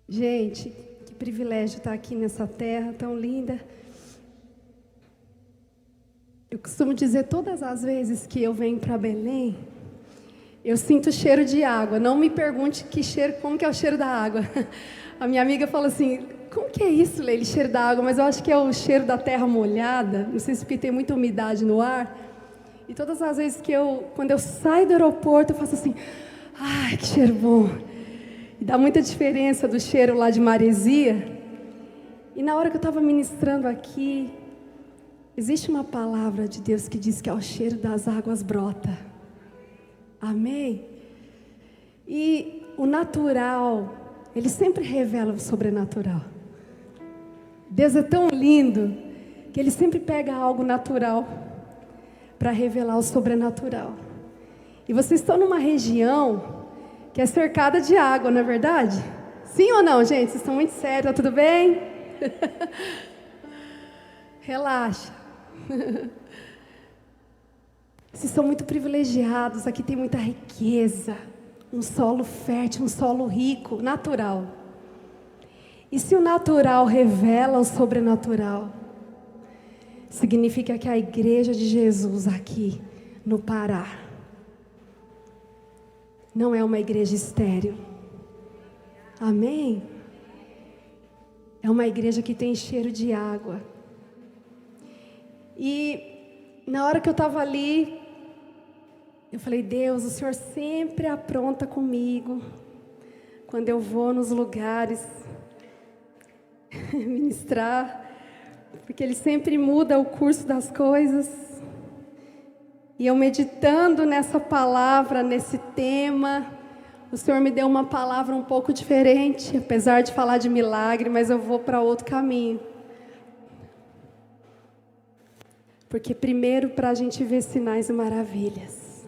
Gente, que privilégio estar aqui nessa terra tão linda. Eu costumo dizer todas as vezes que eu venho para Belém, eu sinto cheiro de água. Não me pergunte que cheiro, como que é o cheiro da água. A minha amiga fala assim, como que é isso, Leile, cheiro da água? Mas eu acho que é o cheiro da terra molhada. Não sei se porque tem muita umidade no ar. E todas as vezes que quando eu saio do aeroporto, eu faço assim, ai, que cheiro bom. E dá muita diferença do cheiro lá de Maresia. E na hora que eu estava ministrando aqui, existe uma palavra de Deus que diz que ao cheiro das águas brota. Amém? E o natural, ele sempre revela o sobrenatural. Deus é tão lindo que ele sempre pega algo natural para revelar o sobrenatural. E vocês estão numa região que é cercada de água, não é verdade? Sim ou não, gente? Vocês estão muito sérios, tá tudo bem? Relaxa. Vocês são muito privilegiados, aqui tem muita riqueza, um solo fértil, um solo rico, natural. E se o natural revela o sobrenatural, significa que a igreja de Jesus aqui no Pará não é uma igreja estéril. Amém? É uma igreja que tem cheiro de água. E na hora que eu estava ali, eu falei, Deus, o Senhor sempre apronta comigo quando eu vou nos lugares ministrar, porque Ele sempre muda o curso das coisas. E eu meditando nessa palavra, nesse tema, o Senhor me deu uma palavra um pouco diferente, apesar de falar de milagre, mas eu vou para outro caminho. Porque primeiro, para a gente ver sinais e maravilhas,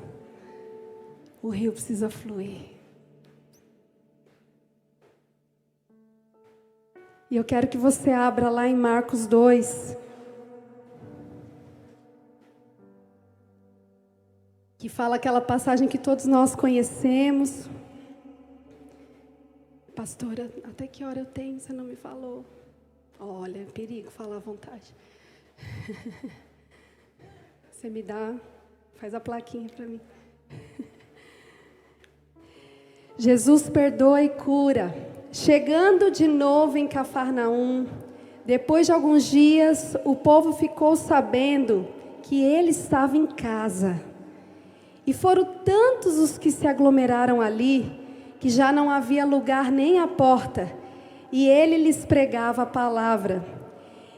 o rio precisa fluir. E eu quero que você abra lá em Marcos 2, que fala aquela passagem que todos nós conhecemos. Pastora, até que hora eu tenho? Você não me falou. Olha, é perigo falar à vontade. Você me dá, faz a plaquinha para mim. Jesus perdoa e cura. Chegando de novo em Cafarnaum, depois de alguns dias, o povo ficou sabendo que ele estava em casa. E foram tantos os que se aglomeraram ali, que já não havia lugar nem à porta, e ele lhes pregava a palavra.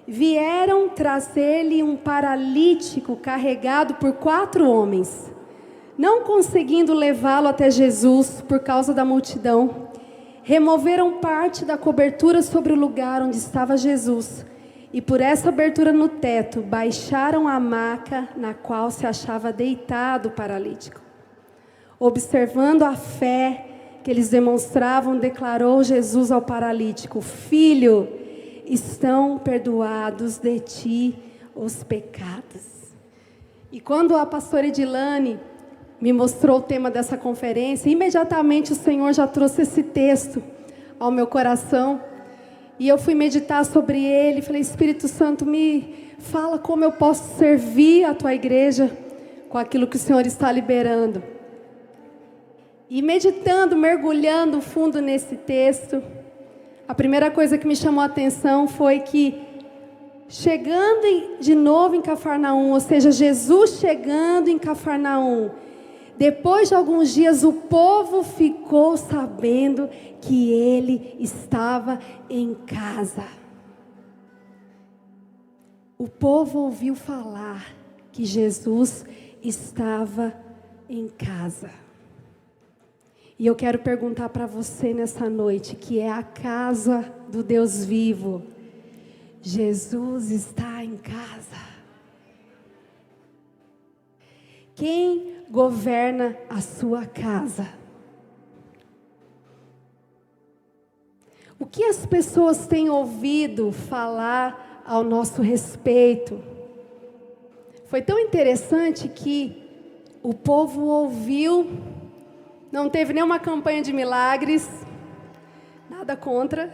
Vieram trazer-lhe um paralítico carregado por 4 homens. Não conseguindo levá-lo até Jesus por causa da multidão, removeram parte da cobertura sobre o lugar onde estava Jesus, e por essa abertura no teto, baixaram a maca na qual se achava deitado o paralítico. Observando a fé que eles demonstravam, declarou Jesus ao paralítico: Filho, estão perdoados de ti os pecados. E quando a pastora Edilane me mostrou o tema dessa conferência, imediatamente o Senhor já trouxe esse texto ao meu coração. E eu fui meditar sobre ele, falei, Espírito Santo, me fala como eu posso servir a tua igreja com aquilo que o Senhor está liberando. E meditando, mergulhando fundo nesse texto, a primeira coisa que me chamou a atenção foi que, chegando de novo em Cafarnaum, ou seja, Jesus chegando em Cafarnaum, depois de alguns dias o povo ficou sabendo que ele estava em casa. O povo ouviu falar que Jesus estava em casa. E eu quero perguntar para você nessa noite, que é a casa do Deus vivo: Jesus está em casa? Quem governa a sua casa? O que as pessoas têm ouvido falar ao nosso respeito? Foi tão interessante que o povo ouviu, não teve nenhuma campanha de milagres, nada contra.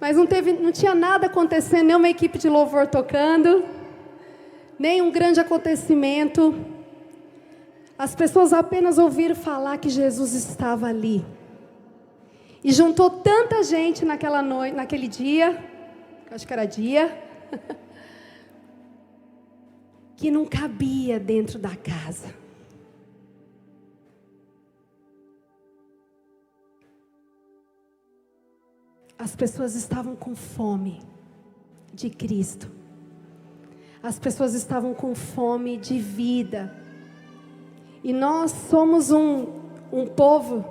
Mas não tinha nada acontecendo, nem uma equipe de louvor tocando, nem um grande acontecimento. As pessoas apenas ouviram falar que Jesus estava ali. E juntou tanta gente naquela noite, naquele dia, acho que era dia, que não cabia dentro da casa. As pessoas estavam com fome de Cristo. As pessoas estavam com fome de vida. E nós somos um povo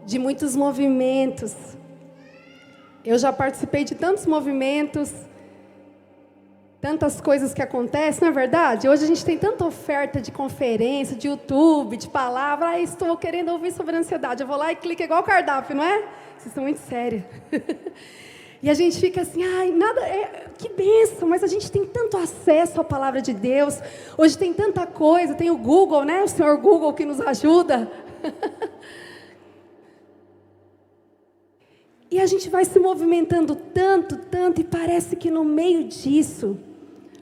de muitos movimentos. Eu já participei de tantos movimentos, tantas coisas que acontecem, não é verdade? Hoje a gente tem tanta oferta de conferência, de YouTube, de palavra. Estou querendo ouvir sobre a ansiedade. Eu vou lá e clico igual o cardápio, não é? Vocês estão muito sérios. E a gente fica assim, que bênção, mas a gente tem tanto acesso à palavra de Deus. Hoje tem tanta coisa, tem o Google, né? O senhor Google que nos ajuda. E a gente vai se movimentando tanto, e parece que no meio disso,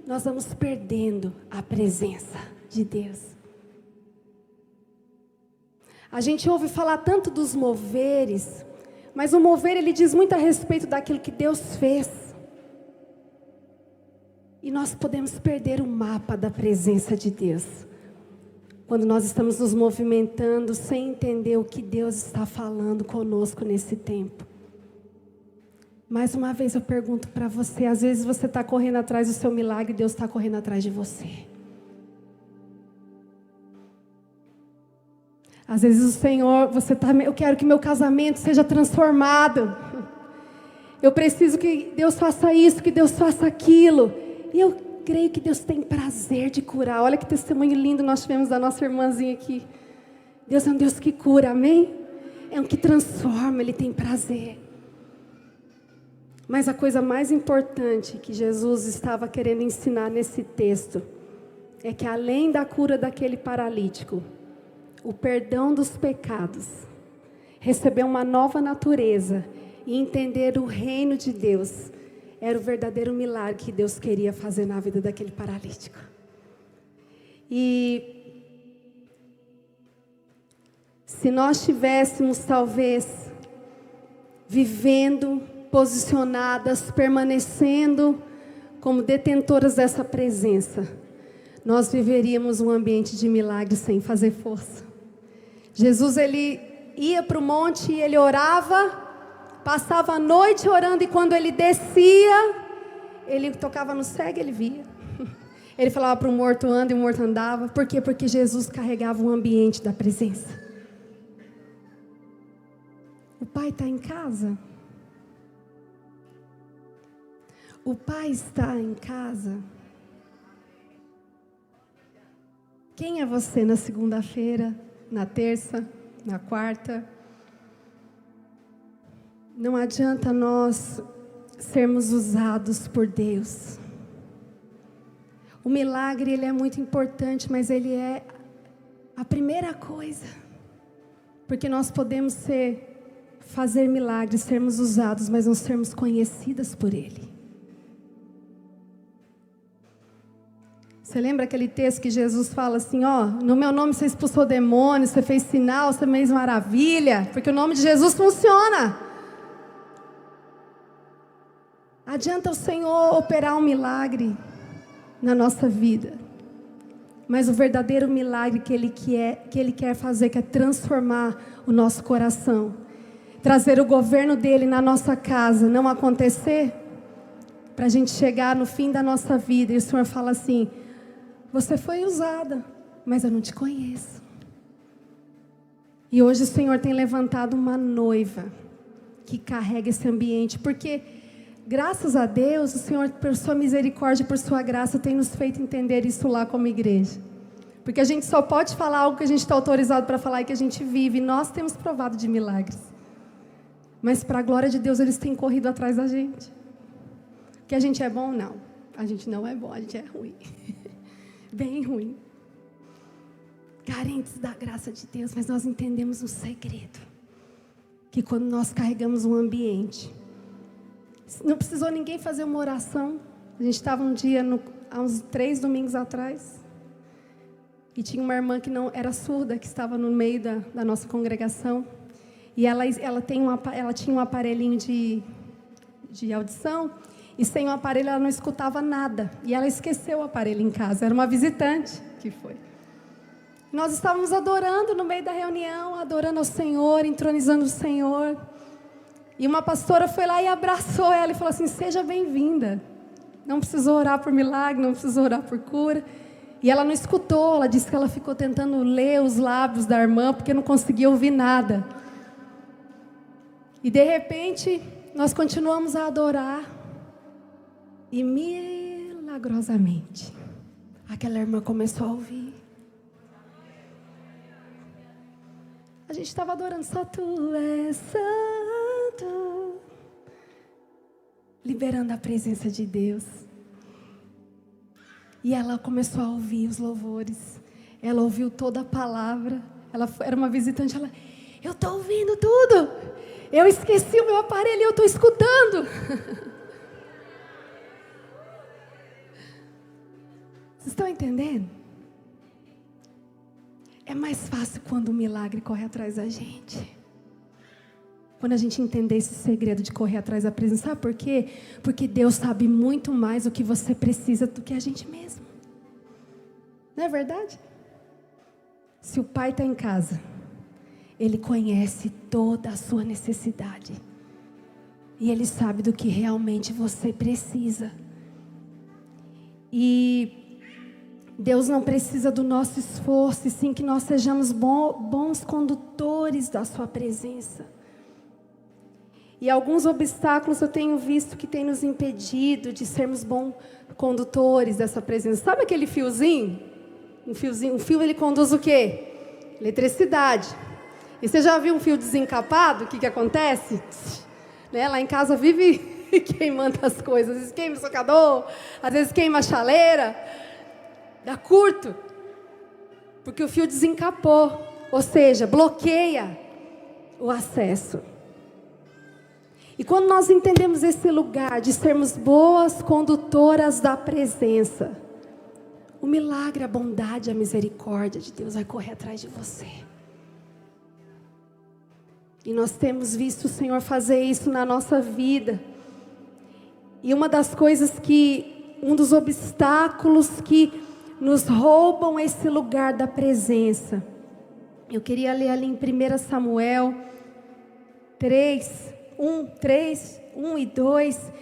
nós vamos perdendo a presença de Deus. A gente ouve falar tanto dos moveres, mas o mover, ele diz muito a respeito daquilo que Deus fez. E nós podemos perder o mapa da presença de Deus, quando nós estamos nos movimentando sem entender o que Deus está falando conosco nesse tempo. Mais uma vez eu pergunto para você, às vezes você está correndo atrás do seu milagre, Deus está correndo atrás de você. Às vezes o Senhor, eu quero que meu casamento seja transformado. Eu preciso que Deus faça isso, que Deus faça aquilo. E eu creio que Deus tem prazer de curar. Olha que testemunho lindo nós tivemos da nossa irmãzinha aqui. Deus é um Deus que cura, amém? É um que transforma, Ele tem prazer. Mas a coisa mais importante que Jesus estava querendo ensinar nesse texto é que além da cura daquele paralítico, o perdão dos pecados, receber uma nova natureza e entender o reino de Deus, era o verdadeiro milagre que Deus queria fazer na vida daquele paralítico. E se nós estivéssemos talvez vivendo, posicionadas, permanecendo como detentoras dessa presença, nós viveríamos um ambiente de milagre sem fazer força. Jesus, ele ia para o monte e ele orava, passava a noite orando, e quando ele descia, ele tocava no cego e ele via. Ele falava para o morto anda e o morto andava. Por quê? Porque Jesus carregava um ambiente da presença. O Pai está em casa? O Pai está em casa? Quem é você na segunda-feira, na terça, na quarta? Não adianta nós sermos usados por Deus. O milagre, ele é muito importante, mas ele é a primeira coisa. Porque nós podemos fazer milagres, sermos usados, mas não sermos conhecidas por Ele. Você lembra aquele texto que Jesus fala assim, no meu nome você expulsou demônios, você fez sinal, você fez maravilha, porque o nome de Jesus funciona. Adianta o Senhor operar um milagre na nossa vida, mas o verdadeiro milagre que Ele quer fazer, que é transformar o nosso coração, trazer o governo dEle na nossa casa, não acontecer, para a gente chegar no fim da nossa vida, e o Senhor fala assim, você foi usada, mas eu não te conheço. E hoje o Senhor tem levantado uma noiva que carrega esse ambiente, porque graças a Deus, o Senhor, por sua misericórdia, por sua graça, tem nos feito entender isso lá como igreja. Porque a gente só pode falar algo que a gente está autorizado para falar e que a gente vive. E nós temos provado de milagres. Mas para a glória de Deus, eles têm corrido atrás da gente. Que a gente é bom? Não. A gente não é bom, a gente é ruim. Bem ruim. Carentes da graça de Deus, mas nós entendemos um segredo. que quando nós carregamos um ambiente, não precisou ninguém fazer uma oração. A gente estava um dia, há uns 3 domingos atrás, e tinha uma irmã que não era surda, que estava no meio da nossa congregação, e ela tinha um aparelhinho de audição, e sem o aparelho ela não escutava nada, e ela esqueceu o aparelho em casa. Era uma visitante que foi. Nós estávamos adorando no meio da reunião, adorando ao Senhor, entronizando o Senhor, e uma pastora foi lá e abraçou ela e falou assim: seja bem-vinda. Não precisou orar por milagre, não precisou orar por cura. E ela não escutou, ela disse que ela ficou tentando ler os lábios da irmã, porque não conseguia ouvir nada. E de repente, nós continuamos a adorar, e milagrosamente, aquela irmã começou a ouvir. A gente estava adorando, só tu és santo, liberando a presença de Deus. E ela começou a ouvir os louvores. Ela ouviu toda a palavra. Ela era uma visitante. Eu estou ouvindo tudo. Eu esqueci o meu aparelho e eu estou escutando. Vocês estão entendendo? É mais fácil quando o milagre corre atrás da gente. Quando a gente entender esse segredo de correr atrás da presença. Sabe por quê? Porque Deus sabe muito mais o que você precisa do que a gente mesmo. Não é verdade? Se o pai está em casa, ele conhece toda a sua necessidade. E ele sabe do que realmente você precisa. E Deus não precisa do nosso esforço, e sim que nós sejamos bons condutores da sua presença. E alguns obstáculos eu tenho visto que tem nos impedido de sermos bons condutores dessa presença. Sabe aquele fiozinho? Um fio ele conduz o quê? Eletricidade. E você já viu um fio desencapado? O que acontece? Né? Lá em casa vive queimando as coisas. Às vezes queima o socador, às vezes queima a chaleira. Dá curto, porque o fio desencapou, ou seja, bloqueia o acesso. E quando nós entendemos esse lugar de sermos boas condutoras da presença, o milagre, a bondade, a misericórdia de Deus vai correr atrás de você. E nós temos visto o Senhor fazer isso na nossa vida. E uma das coisas um dos obstáculos que nos roubam esse lugar da presença. Eu queria ler ali em 1 Samuel 1 e 2.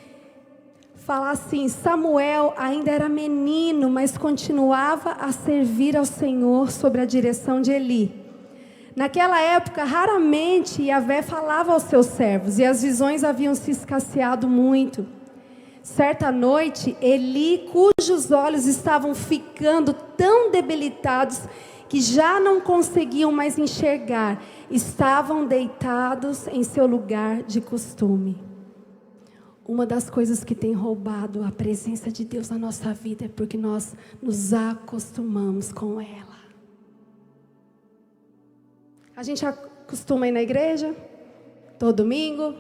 Falar assim: Samuel ainda era menino, mas continuava a servir ao Senhor sob a direção de Eli. Naquela época, raramente Yahvé falava aos seus servos, e as visões haviam se escasseado muito. Certa noite, Eli, cujos olhos estavam ficando tão debilitados que já não conseguiam mais enxergar, estavam deitados em seu lugar de costume. Uma das coisas que tem roubado a presença de Deus na nossa vida é porque nós nos acostumamos com ela. A gente acostuma ir na igreja, todo domingo,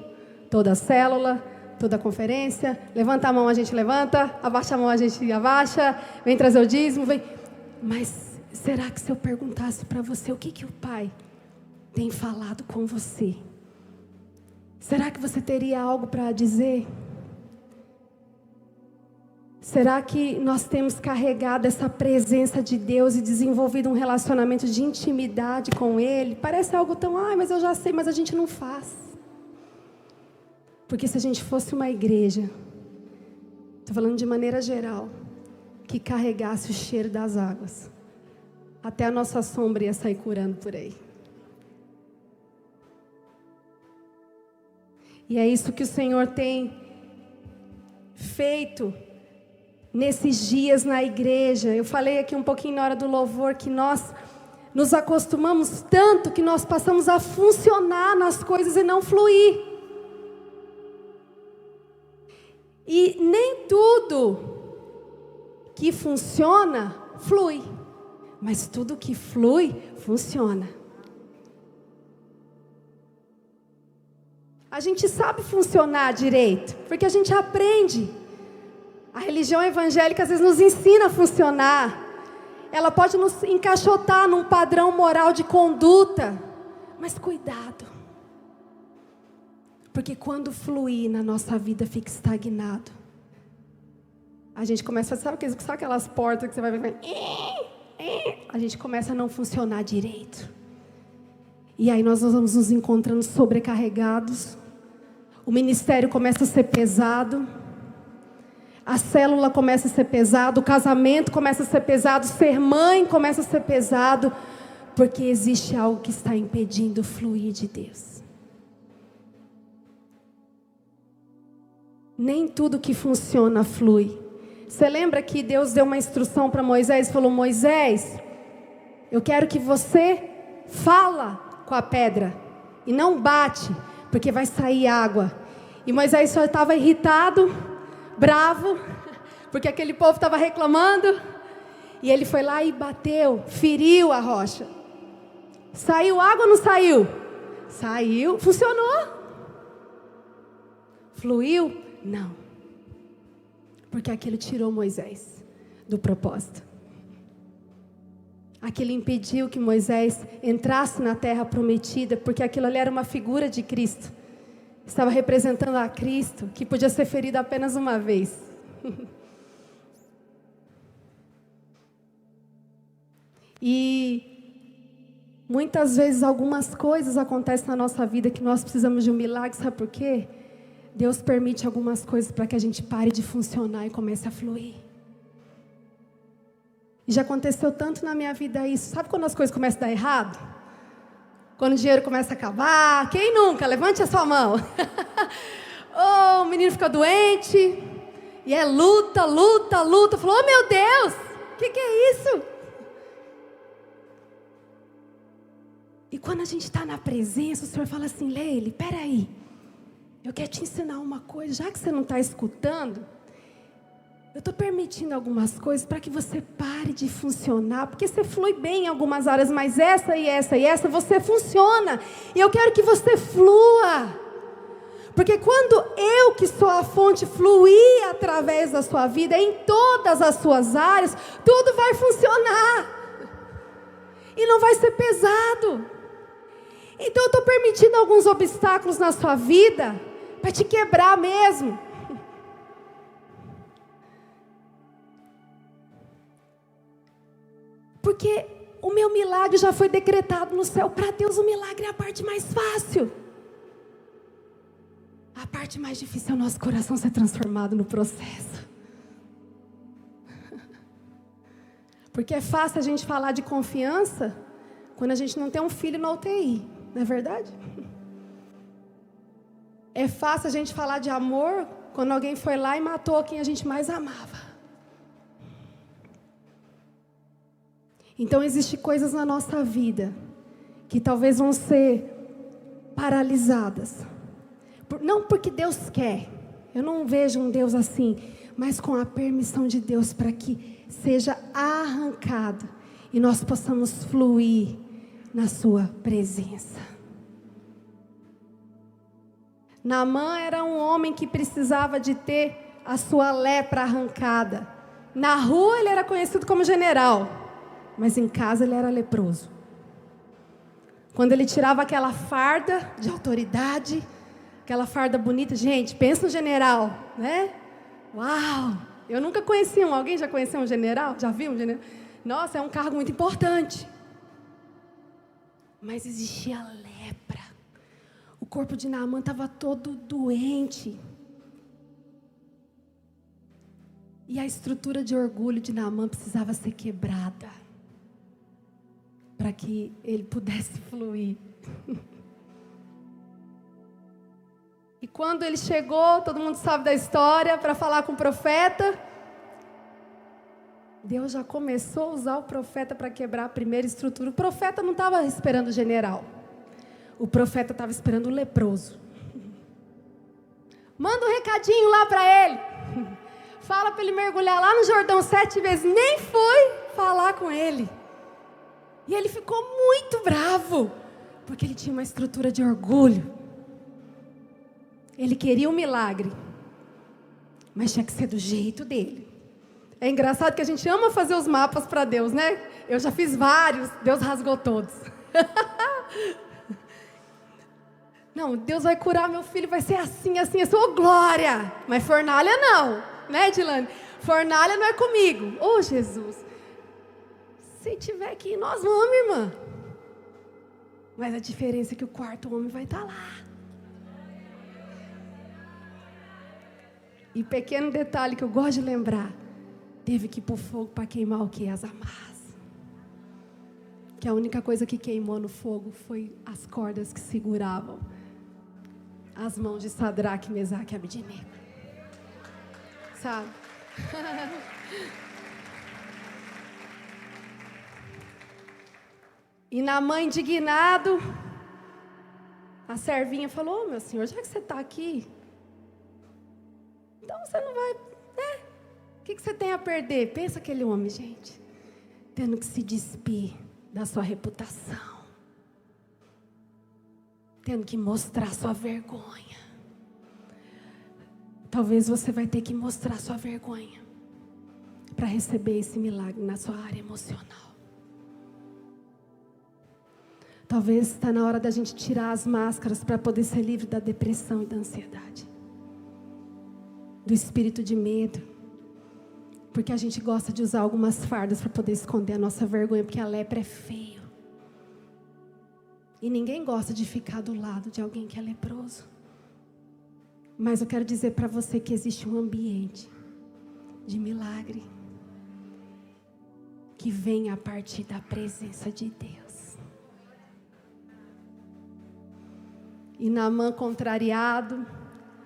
toda célula, toda conferência. Levanta a mão, a gente levanta. Abaixa a mão, a gente abaixa. Vem trazer o dízimo, vem. Mas será que se eu perguntasse para você o que o Pai tem falado com você, será que você teria algo para dizer? Será que nós temos carregado essa presença de Deus e desenvolvido um relacionamento de intimidade com Ele? Parece algo tão, mas eu já sei, mas a gente não faz. Porque se a gente fosse uma igreja, estou falando de maneira geral, que carregasse o cheiro das águas, até a nossa sombra ia sair curando por aí. E é isso que o Senhor tem feito nesses dias na igreja. Eu falei aqui um pouquinho na hora do louvor que nós nos acostumamos tanto que nós passamos a funcionar nas coisas e não fluir. E nem tudo que funciona, flui. Mas tudo que flui, funciona. A gente sabe funcionar direito, porque a gente aprende. A religião evangélica às vezes nos ensina a funcionar. Ela pode nos encaixotar num padrão moral de conduta. Mas cuidado. Porque quando fluir na nossa vida fica estagnado. A gente começa, sabe aquelas portas que você vai ver? A gente começa a não funcionar direito. E aí nós vamos nos encontrando sobrecarregados. O ministério começa a ser pesado. A célula começa a ser pesado. O casamento começa a ser pesado. Ser mãe começa a ser pesado. Porque existe algo que está impedindo o fluir de Deus. Nem tudo que funciona flui. Você lembra que Deus deu uma instrução para Moisés? Falou: Moisés, eu quero que você fala com a pedra e não bate, porque vai sair água. E Moisés só estava irritado, bravo, porque aquele povo estava reclamando. E ele foi lá e bateu, feriu a rocha. Saiu água ou não saiu? Saiu, funcionou. Fluiu? Não. Porque aquilo tirou Moisés do propósito. Aquilo impediu que Moisés entrasse na terra prometida, porque aquilo ali era uma figura de Cristo. Estava representando a Cristo, que podia ser ferido apenas uma vez. E muitas vezes algumas coisas acontecem na nossa vida que nós precisamos de um milagre, sabe por quê? Deus permite algumas coisas para que a gente pare de funcionar e comece a fluir. E já aconteceu tanto na minha vida isso. Sabe quando as coisas começam a dar errado? Quando o dinheiro começa a acabar. Quem nunca? Levante a sua mão. Oh, o menino fica doente. E é luta, luta, luta. Falou: oh meu Deus, o que é isso? E quando a gente está na presença, o Senhor fala assim: Leile, peraí. Eu quero te ensinar uma coisa. Já que você não está escutando, eu estou permitindo algumas coisas para que você pare de funcionar. Porque você flui bem em algumas áreas, mas essa e essa e essa, você funciona. E eu quero que você flua. Porque quando eu, que sou a fonte, fluir através da sua vida, em todas as suas áreas, tudo vai funcionar. E não vai ser pesado. Então eu estou permitindo alguns obstáculos na sua vida, para te quebrar mesmo. Porque o meu milagre já foi decretado no céu. Para Deus o milagre é a parte mais fácil. A parte mais difícil é o nosso coração ser transformado no processo. Porque é fácil a gente falar de confiança quando a gente não tem um filho na UTI, não é verdade? É fácil a gente falar de amor quando alguém foi lá e matou quem a gente mais amava. Então existem coisas na nossa vida que talvez vão ser paralisadas. Não porque Deus quer, eu não vejo um Deus assim, mas com a permissão de Deus para que seja arrancado e nós possamos fluir na sua presença. Naamã era um homem que precisava de ter a sua lepra arrancada. Na rua ele era conhecido como general, mas em casa ele era leproso. Quando ele tirava aquela farda de autoridade, aquela farda bonita, gente, pensa no general, né? Uau! Eu nunca conheci um, alguém já conheceu um general? Já viu um general? Nossa, é um cargo muito importante. Mas existia lepra. O corpo de Naamã estava todo doente. E a estrutura de orgulho de Naamã precisava ser quebrada, para que ele pudesse fluir. E quando ele chegou, todo mundo sabe da história, para falar com o profeta, Deus já começou a usar o profeta para quebrar a primeira estrutura. O profeta não estava esperando o general. O profeta estava esperando o leproso. Manda um recadinho lá para ele. Fala para ele mergulhar lá no Jordão 7 vezes. Nem foi falar com ele. E ele ficou muito bravo, porque ele tinha uma estrutura de orgulho. Ele queria um milagre, mas tinha que ser do jeito dele. É engraçado que a gente ama fazer os mapas para Deus, né? Eu já fiz vários, Deus rasgou todos. Não, Deus vai curar meu filho, vai ser assim, assim, assim, ô glória! Mas fornalha não, né, Dilane? Fornalha não é comigo. Ô Jesus, se tiver aqui, nós vamos, irmã. Mas a diferença é que o quarto homem vai estar lá. E pequeno detalhe que eu gosto de lembrar, teve que ir para o fogo para queimar o quê? As amarras. Que a única coisa que queimou no fogo foi as cordas que seguravam as mãos de Sadraque, Mesaque e Abednego. Sabe? E Naamã indignado, a servinha falou: meu senhor, já que você está aqui, então você não vai, né? O que você tem a perder? Pensa aquele homem, gente, tendo que se despir da sua reputação, tendo que mostrar sua vergonha. Talvez você vai ter que mostrar sua vergonha para receber esse milagre na sua área emocional. Talvez está na hora da gente tirar as máscaras para poder ser livre da depressão e da ansiedade, do espírito de medo, porque a gente gosta de usar algumas fardas para poder esconder a nossa vergonha, porque a lepra é feio. E ninguém gosta de ficar do lado de alguém que é leproso. Mas eu quero dizer para você que existe um ambiente de milagre que vem a partir da presença de Deus. E Naamã, contrariado,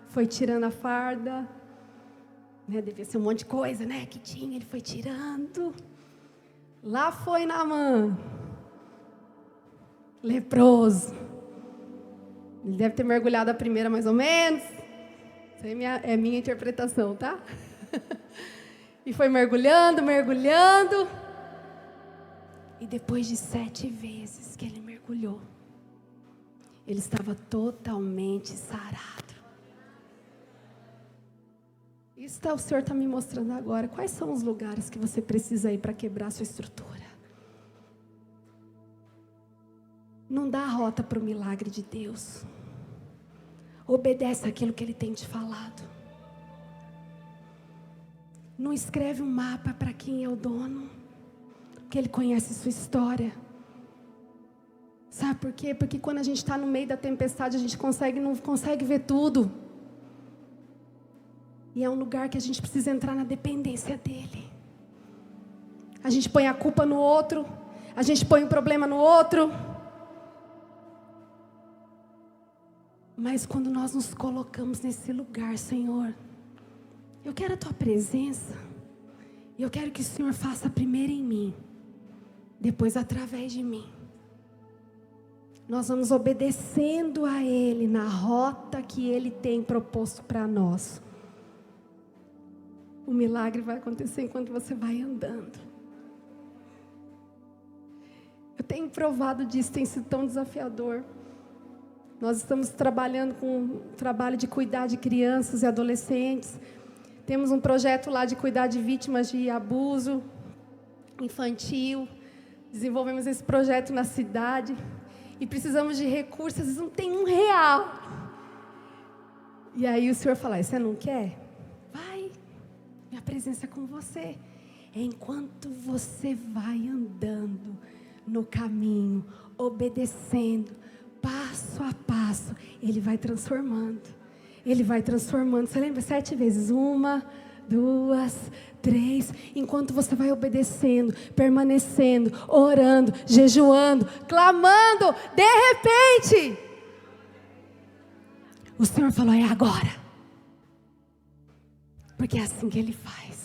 foi tirando a farda, né? Devia ser um monte de coisa, né? Que tinha, ele foi tirando. Lá foi Naamã, leproso. Ele deve ter mergulhado a primeira mais ou menos. Isso aí é minha interpretação, tá? E foi mergulhando, mergulhando. E depois de 7 vezes que ele mergulhou, ele estava totalmente sarado. Isso o Senhor está me mostrando agora. Quais são os lugares que você precisa ir para quebrar a sua estrutura? Não dá a rota para o milagre de Deus. Obedece aquilo que Ele tem te falado. Não escreve um mapa para quem é o dono, porque Ele conhece sua história. Sabe por quê? Porque quando a gente está no meio da tempestade, a gente não consegue ver tudo. E é um lugar que a gente precisa entrar na dependência dEle. A gente põe a culpa no outro, a gente põe o problema no outro. Mas quando nós nos colocamos nesse lugar, Senhor, eu quero a Tua presença. E eu quero que o Senhor faça primeiro em mim, depois através de mim. Nós vamos obedecendo a Ele na rota que Ele tem proposto para nós. O milagre vai acontecer enquanto você vai andando. Eu tenho provado disso, tem sido tão desafiador. Nós estamos trabalhando com um trabalho de cuidar de crianças e adolescentes. Temos um projeto lá de cuidar de vítimas de abuso infantil. Desenvolvemos esse projeto na cidade. E precisamos de recursos, às vezes não tem R$1. E aí o Senhor fala: você não quer? Vai, minha presença é com você. É enquanto você vai andando no caminho, obedecendo, passo a passo, Ele vai transformando. Ele vai transformando. Você lembra 7 vezes? 1, 2, 3. Enquanto você vai obedecendo, permanecendo, orando, jejuando, clamando, de repente, o Senhor falou: é agora. Porque é assim que Ele faz.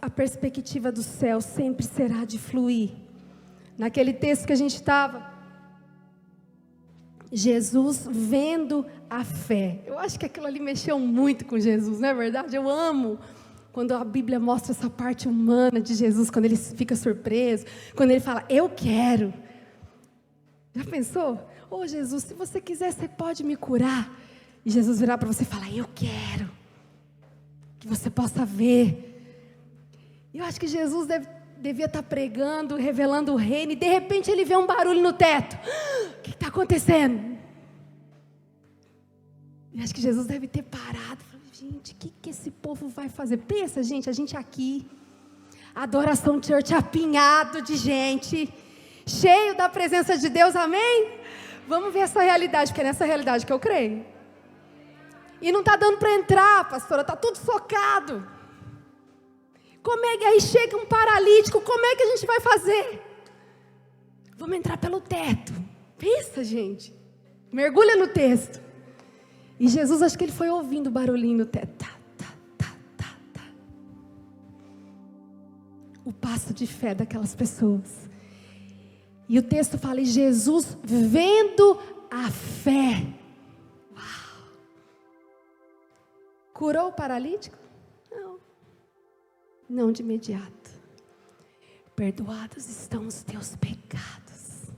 A perspectiva do céu sempre será de fluir. Naquele texto que a gente estava, Jesus vendo a fé. Eu acho que aquilo ali mexeu muito com Jesus, não é verdade? Eu amo quando a Bíblia mostra essa parte humana de Jesus, quando Ele fica surpreso, quando Ele fala: eu quero. Já pensou? Ô Jesus, se você quiser, você pode me curar. E Jesus virar para você e falar, eu quero. Que você possa ver. E eu acho que Jesus devia estar pregando, revelando o reino. E de repente ele vê um barulho no teto. O que está acontecendo? E acho que Jesus deve ter parado. Gente, o que esse povo vai fazer? Pensa, gente, a gente aqui. Adoração Church apinhado de gente. Cheio da presença de Deus, amém? Vamos ver essa realidade, porque é nessa realidade que eu creio. E não está dando para entrar, pastora, está tudo socado. Como é que aí chega um paralítico, como é que a gente vai fazer? Vamos entrar pelo teto. Pensa, gente. Mergulha no texto. E Jesus, acho que ele foi ouvindo o barulhinho no teto. Tá, tá, tá, tá, tá. O passo de fé daquelas pessoas. E o texto fala, e Jesus vendo a fé. Uau. Curou o paralítico? Não. Não de imediato. Perdoados estão os teus pecados.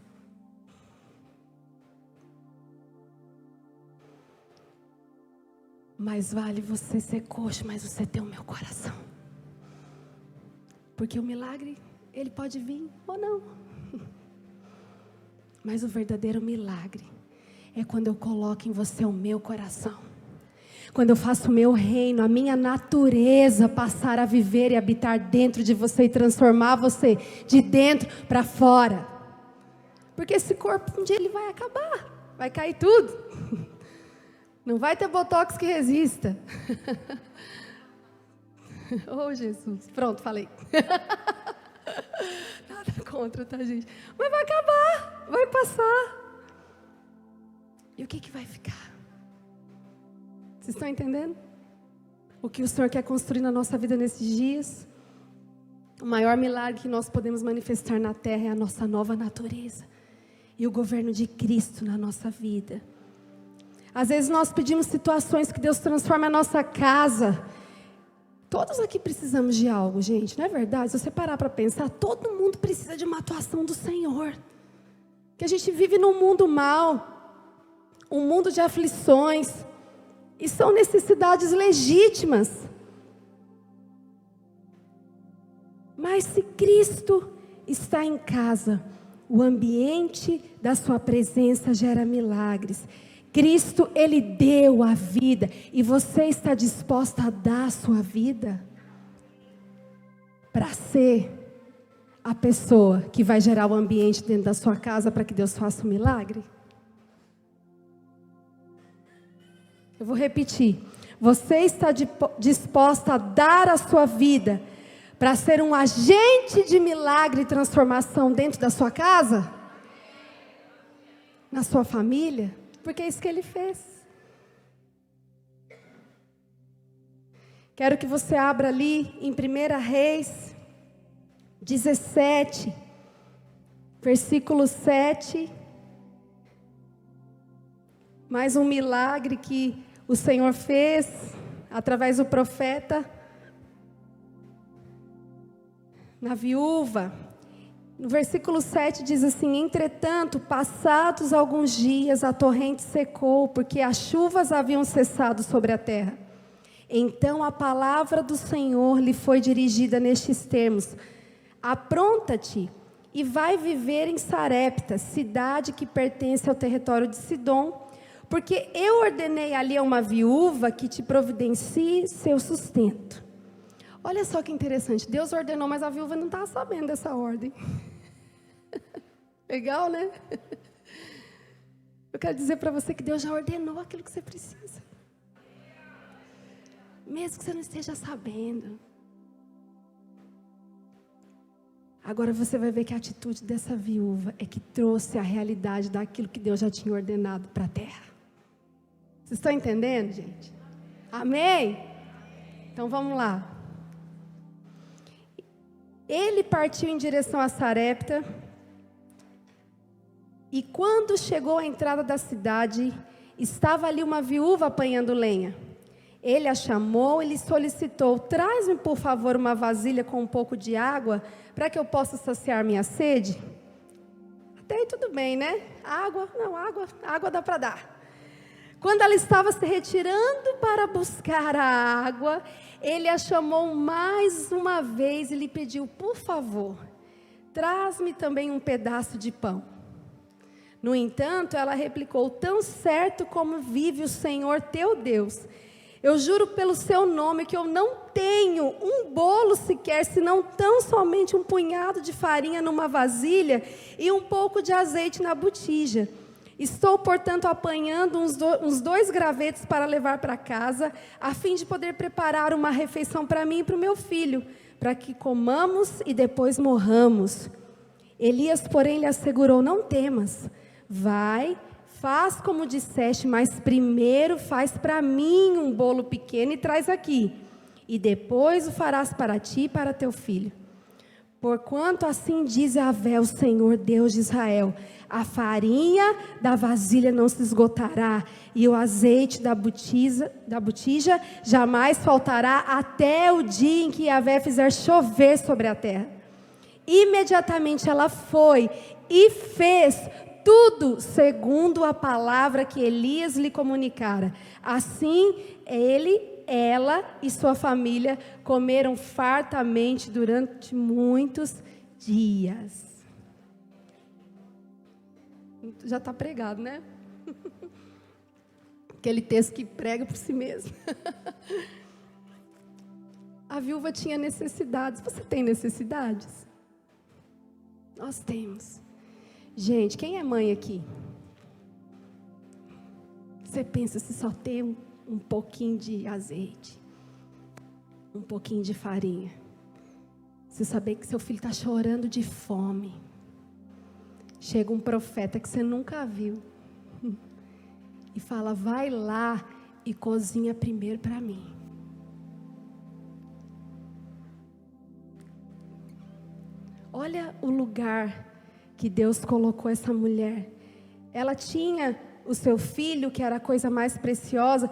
Mais vale você ser coxo, mas você ter o meu coração. Porque o milagre, ele pode vir ou não. Mas o verdadeiro milagre é quando eu coloco em você o meu coração. Quando eu faço o meu reino, a minha natureza passar a viver e habitar dentro de você e transformar você de dentro para fora. Porque esse corpo um dia ele vai acabar, vai cair tudo. Não vai ter botox que resista. Oh, Jesus. Pronto, falei. Nada contra, tá, gente? Mas vai acabar, vai passar. E o que vai ficar? Vocês estão entendendo? O que o Senhor quer construir na nossa vida nesses dias? O maior milagre que nós podemos manifestar na terra é a nossa nova natureza. E o governo de Cristo na nossa vida. Às vezes nós pedimos situações que Deus transforme a nossa casa. Todos aqui precisamos de algo, gente, não é verdade? Se você parar para pensar, todo mundo precisa de uma atuação do Senhor. Que a gente vive num mundo mau, um mundo de aflições, e são necessidades legítimas. Mas se Cristo está em casa, o ambiente da sua presença gera milagres. Cristo, Ele deu a vida, e você está disposta a dar a sua vida para ser a pessoa que vai gerar o ambiente dentro da sua casa para que Deus faça um milagre? Eu vou repetir. Você está disposta a dar a sua vida para ser um agente de milagre e transformação dentro da sua casa? Na sua família? Porque é isso que Ele fez. Quero que você abra ali em 1 Reis 17, versículo 7. Mais um milagre que o Senhor fez através do profeta na viúva. No versículo 7 diz assim: entretanto, passados alguns dias, a torrente secou, porque as chuvas haviam cessado sobre a terra. Então a palavra do Senhor lhe foi dirigida nestes termos: apronta-te e vai viver em Sarepta, cidade que pertence ao território de Sidom, porque eu ordenei ali a uma viúva que te providencie seu sustento. Olha só que interessante, Deus ordenou, mas a viúva não estava sabendo dessa ordem. Legal, né? Eu quero dizer para você que Deus já ordenou aquilo que você precisa. Mesmo que você não esteja sabendo. Agora você vai ver que a atitude dessa viúva é que trouxe a realidade daquilo que Deus já tinha ordenado para a terra. Vocês estão entendendo, gente? Amém? Então vamos lá. Ele partiu em direção a Sarepta, e quando chegou à entrada da cidade, estava ali uma viúva apanhando lenha. Ele a chamou e lhe solicitou: traz-me por favor uma vasilha com um pouco de água, para que eu possa saciar minha sede. Até aí tudo bem, né? Água dá para dar. Quando ela estava se retirando para buscar a água, ele a chamou mais uma vez e lhe pediu: por favor, traz-me também um pedaço de pão. No entanto, ela replicou: tão certo como vive o Senhor teu Deus, eu juro pelo seu nome que eu não tenho um bolo sequer, senão tão somente um punhado de farinha numa vasilha e um pouco de azeite na botija. Estou, portanto, apanhando uns 2 gravetos para levar para casa, a fim de poder preparar uma refeição para mim e para o meu filho, para que comamos e depois morramos. Elias, porém, lhe assegurou: não temas, vai, faz como disseste, mas primeiro faz para mim um bolo pequeno e traz aqui, e depois o farás para ti e para teu filho. Porquanto assim diz Yahvé, o Senhor Deus de Israel: a farinha da vasilha não se esgotará, e o azeite da botija jamais faltará, até o dia em que Yahvé fizer chover sobre a terra. Imediatamente ela foi e fez tudo segundo a palavra que Elias lhe comunicara. Assim, ela e sua família comeram fartamente durante muitos dias. Já está pregado, né? Aquele texto que prega por si mesmo. A viúva tinha necessidades. Você tem necessidades? Nós temos. Gente, quem é mãe aqui? Você pensa se só tem um pouquinho de azeite, um pouquinho de farinha. Você saber que seu filho está chorando de fome. Chega um profeta que você nunca viu e fala: vai lá e cozinha primeiro para mim. Olha o lugar que Deus colocou essa mulher. Ela tinha o seu filho, que era a coisa mais preciosa.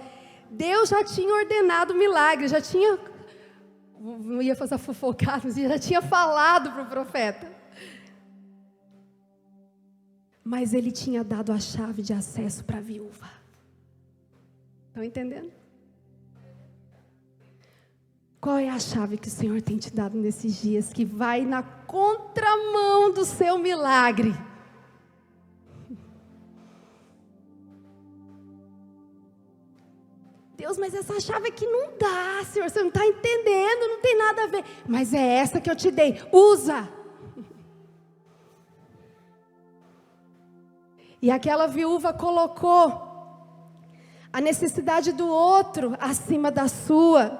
Deus já tinha ordenado o milagre, já tinha, não ia fazer fofocada, mas já tinha falado para o profeta. Mas ele tinha dado a chave de acesso para a viúva. Estão entendendo? Qual é a chave que o Senhor tem te dado nesses dias, que vai na contramão do seu milagre? Deus, mas essa chave aqui não dá, Senhor, você não está entendendo, não tem nada a ver. Mas é essa que eu te dei, usa. E aquela viúva colocou a necessidade do outro acima da sua.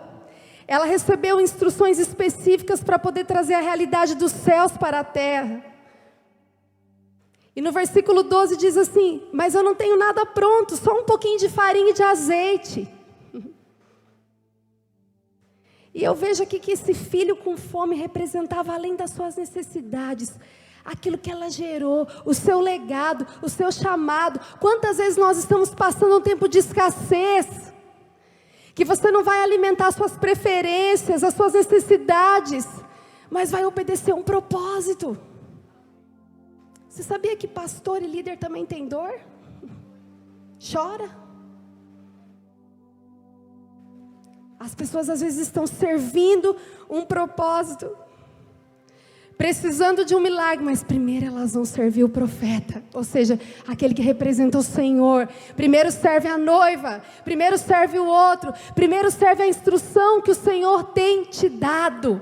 Ela recebeu instruções específicas para poder trazer a realidade dos céus para a terra. E no versículo 12 diz assim: mas eu não tenho nada pronto, só um pouquinho de farinha e de azeite. E eu vejo aqui que esse filho com fome representava, além das suas necessidades, aquilo que ela gerou, o seu legado, o seu chamado. Quantas vezes nós estamos passando um tempo de escassez, que você não vai alimentar as suas preferências, as suas necessidades, mas vai obedecer um propósito. Você sabia que pastor e líder também tem dor? Chora. As pessoas às vezes estão servindo um propósito, precisando de um milagre, mas primeiro elas vão servir o profeta, ou seja, aquele que representa o Senhor. Primeiro serve a noiva, primeiro serve o outro, primeiro serve a instrução que o Senhor tem te dado.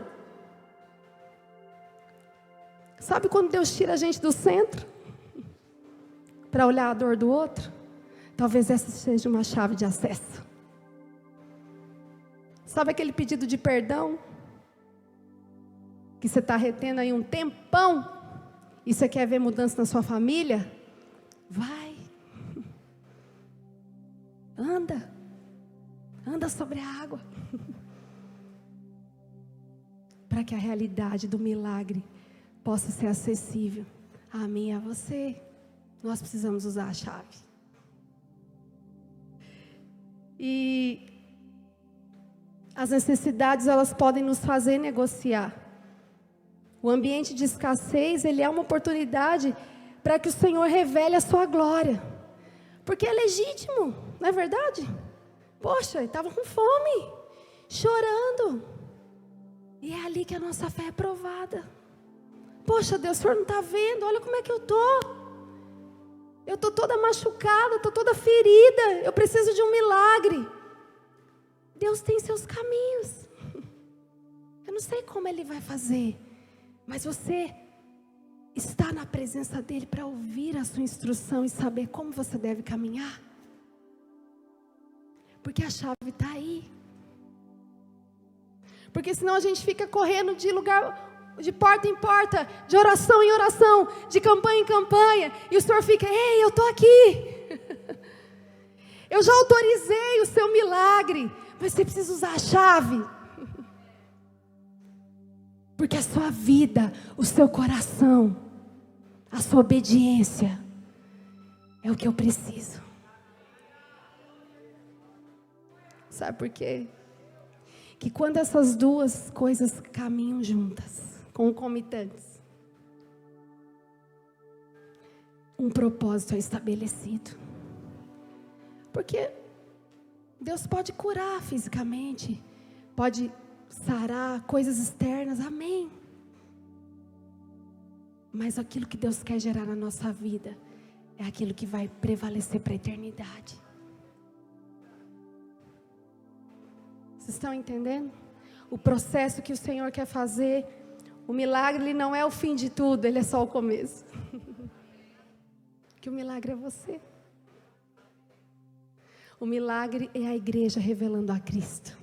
Sabe quando Deus tira a gente do centro para olhar a dor do outro? Talvez essa seja uma chave de acesso. Sabe aquele pedido de perdão que você está retendo aí um tempão, e você quer ver mudança na sua família? Vai, anda sobre a água, para que a realidade do milagre possa ser acessível a mim e a você. Nós precisamos usar a chave. E as necessidades, elas podem nos fazer negociar. O ambiente de escassez, ele é uma oportunidade para que o Senhor revele a sua glória. Porque é legítimo, não é verdade? Poxa, ele estava com fome, chorando. E é ali que a nossa fé é provada. Poxa, Deus, o Senhor não está vendo? Olha como é que eu estou. Eu estou toda machucada, estou toda ferida. Eu preciso de um milagre. Deus tem seus caminhos. Eu não sei como Ele vai fazer, mas você está na presença dEle para ouvir a sua instrução e saber como você deve caminhar. Porque a chave está aí. Porque senão a gente fica correndo de lugar, de porta em porta, de oração em oração, de campanha em campanha, e o Senhor fica: ei, eu estou aqui. Eu já autorizei o seu milagre, mas você precisa usar a chave. Porque a sua vida, o seu coração, a sua obediência é o que eu preciso. Sabe por quê? Que quando essas duas coisas caminham juntas, concomitantes, um propósito é estabelecido. Porque Deus pode curar fisicamente, pode sarar coisas externas, amém. Mas aquilo que Deus quer gerar na nossa vida é aquilo que vai prevalecer para a eternidade. Vocês estão entendendo? O processo que o Senhor quer fazer, o milagre, ele não é o fim de tudo, ele é só o começo. Que o milagre é você. O milagre é a igreja revelando a Cristo.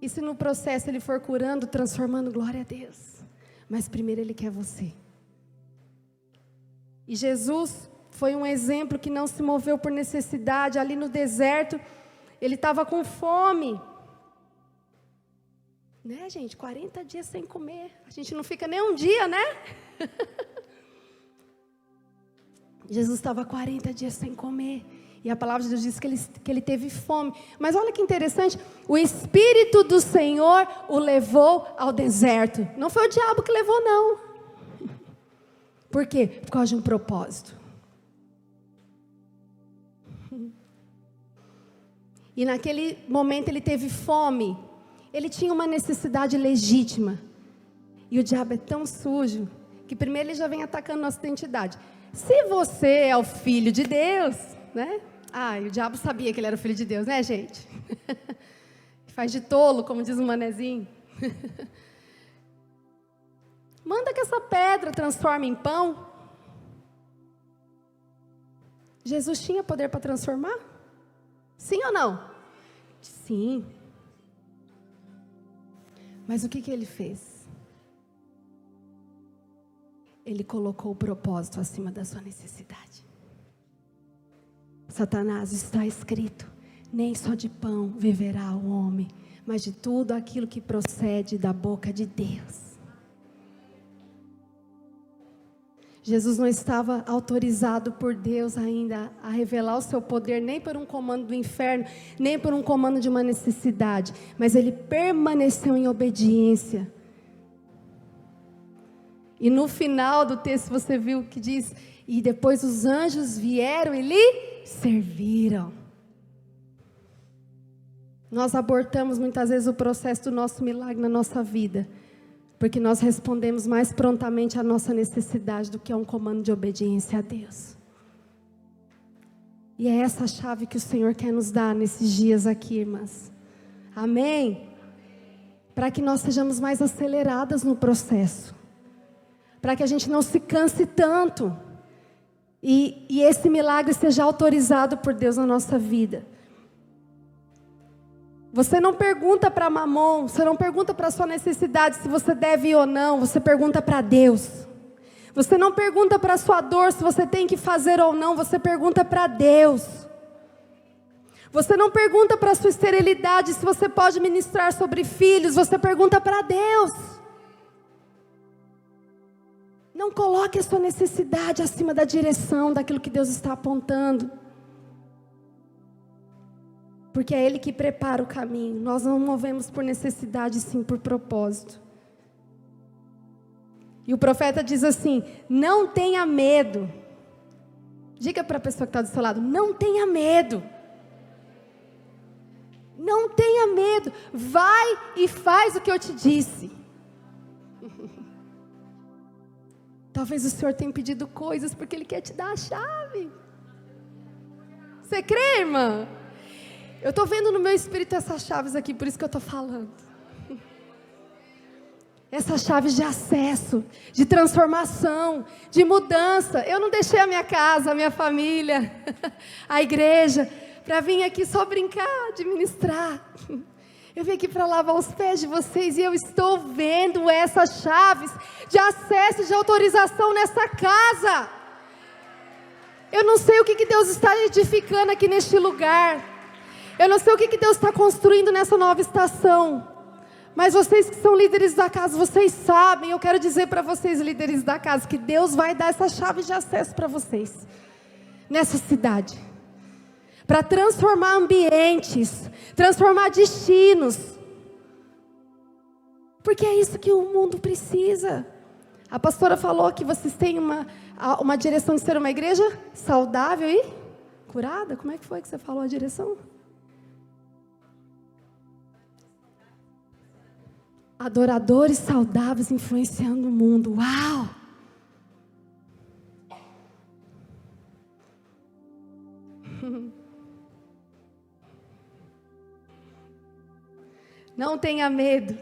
E se no processo ele for curando, transformando, glória a Deus. Mas primeiro ele quer você. E Jesus foi um exemplo que não se moveu por necessidade. Ali no deserto, ele estava com fome. Né, gente? 40 dias sem comer. A gente não fica nem um dia, né? Jesus estava 40 dias sem comer. E a palavra de Deus diz que ele teve fome. Mas olha que interessante. O Espírito do Senhor o levou ao deserto. Não foi o diabo que levou, não. Por quê? Por causa de um propósito. E naquele momento ele teve fome. Ele tinha uma necessidade legítima. E o diabo é tão sujo que primeiro ele já vem atacando nossa identidade. Se você é o filho de Deus, né? Ah, e o diabo sabia que ele era o filho de Deus, né, gente? Faz de tolo, como diz o manezinho. Manda que essa pedra transforme em pão. Jesus tinha poder para transformar? Sim ou não? Sim. Mas o que ele fez? Ele colocou o propósito acima da sua necessidade. Satanás, está escrito: nem só de pão viverá o homem, mas de tudo aquilo que procede da boca de Deus. Jesus não estava autorizado por Deus ainda a revelar o seu poder, nem por um comando do inferno, nem por um comando de uma necessidade, mas ele permaneceu em obediência. E no final do texto você viu que diz: e depois os anjos vieram e lhe serviram. Nós abortamos muitas vezes o processo do nosso milagre na nossa vida, porque nós respondemos mais prontamente à nossa necessidade do que a um comando de obediência a Deus. E é essa chave que o Senhor quer nos dar nesses dias aqui, irmãs. Amém? Para que nós sejamos mais aceleradas no processo. Para que a gente não se canse tanto. E esse milagre seja autorizado por Deus na nossa vida. Você não pergunta para Mamon, você não pergunta para a sua necessidade se você deve ir ou não, você pergunta para Deus. Você não pergunta para a sua dor se você tem que fazer ou não, você pergunta para Deus. Você não pergunta para a sua esterilidade se você pode ministrar sobre filhos, você pergunta para Deus. Não coloque a sua necessidade acima da direção, daquilo que Deus está apontando. Porque é Ele que prepara o caminho. Nós não movemos por necessidade, sim por propósito. E o profeta diz assim: não tenha medo. Diga para a pessoa que está do seu lado: não tenha medo. Não tenha medo. Vai e faz o que eu te disse. Talvez o Senhor tenha pedido coisas porque Ele quer te dar a chave. Você crê, irmã? Eu estou vendo no meu espírito essas chaves aqui, por isso que eu estou falando. Essas chaves de acesso, de transformação, de mudança. Eu não deixei a minha casa, a minha família, a igreja, para vir aqui só brincar, de ministrar. Eu vim aqui para lavar os pés de vocês e eu estou vendo essas chaves de acesso, de autorização nessa casa. Eu não sei o que Deus está edificando aqui neste lugar. Eu não sei o que Deus está construindo nessa nova estação. Mas vocês que são líderes da casa, vocês sabem. Eu quero dizer para vocês, líderes da casa, que Deus vai dar essas chaves de acesso para vocês. Nessa cidade. Para transformar ambientes, transformar destinos. Porque é isso que o mundo precisa. A pastora falou que vocês têm uma direção de ser uma igreja saudável e curada. Como é que foi que você falou a direção? Adoradores saudáveis influenciando o mundo. Uau! Não tenha medo,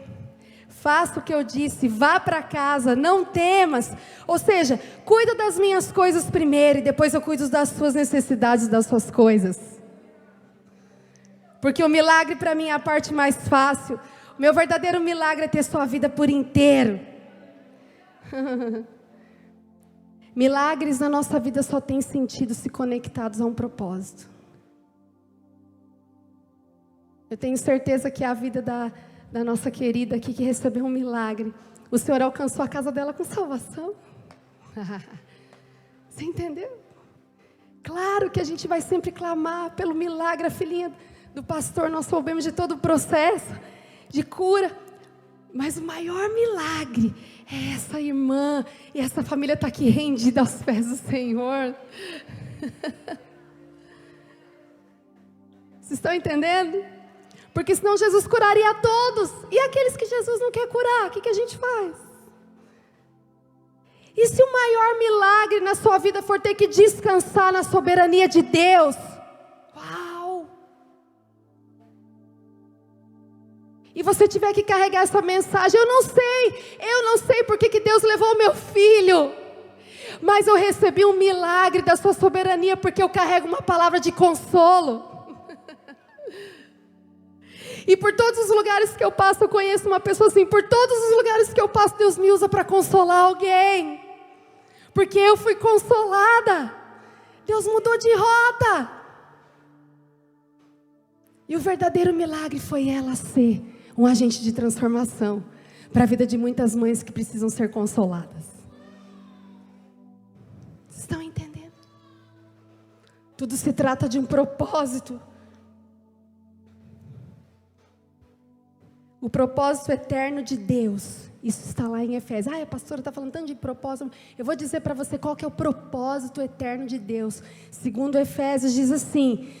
faça o que eu disse, vá para casa, não temas. Ou seja, cuida das minhas coisas primeiro e depois eu cuido das suas necessidades, das suas coisas. Porque o milagre para mim é a parte mais fácil. O meu verdadeiro milagre é ter sua vida por inteiro. Milagres na nossa vida só têm sentido se conectados a um propósito. Eu tenho certeza que a vida da nossa querida aqui que recebeu um milagre, o Senhor alcançou a casa dela com salvação. Você entendeu? Claro que a gente vai sempre clamar pelo milagre. A filhinha do pastor, nós soubemos de todo o processo de cura. Mas o maior milagre é essa irmã e essa família está aqui rendida aos pés do Senhor. Vocês estão entendendo? Porque senão Jesus curaria a todos. E aqueles que Jesus não quer curar, o que a gente faz? E se o maior milagre na sua vida for ter que descansar na soberania de Deus? Uau! E você tiver que carregar essa mensagem, eu não sei porque que Deus levou o meu filho. Mas eu recebi um milagre da sua soberania, porque eu carrego uma palavra de consolo. E por todos os lugares que eu passo, eu conheço uma pessoa assim, por todos os lugares que eu passo, Deus me usa para consolar alguém. Porque eu fui consolada. Deus mudou de rota. E o verdadeiro milagre foi ela ser um agente de transformação para a vida de muitas mães que precisam ser consoladas. Vocês estão entendendo? Tudo se trata de um propósito. O propósito eterno de Deus. Isso está lá em Efésios. A pastora está falando tanto de propósito. Eu vou dizer para você qual que é o propósito eterno de Deus. Segundo Efésios diz assim,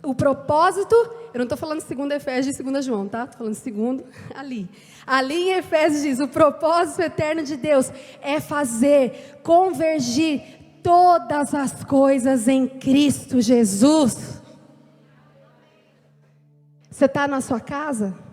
o propósito, eu não estou falando segundo Efésios e segundo João, tá? Estou falando segundo ali. Ali em Efésios diz, o propósito eterno de Deus é fazer convergir todas as coisas em Cristo Jesus. Você está na sua casa?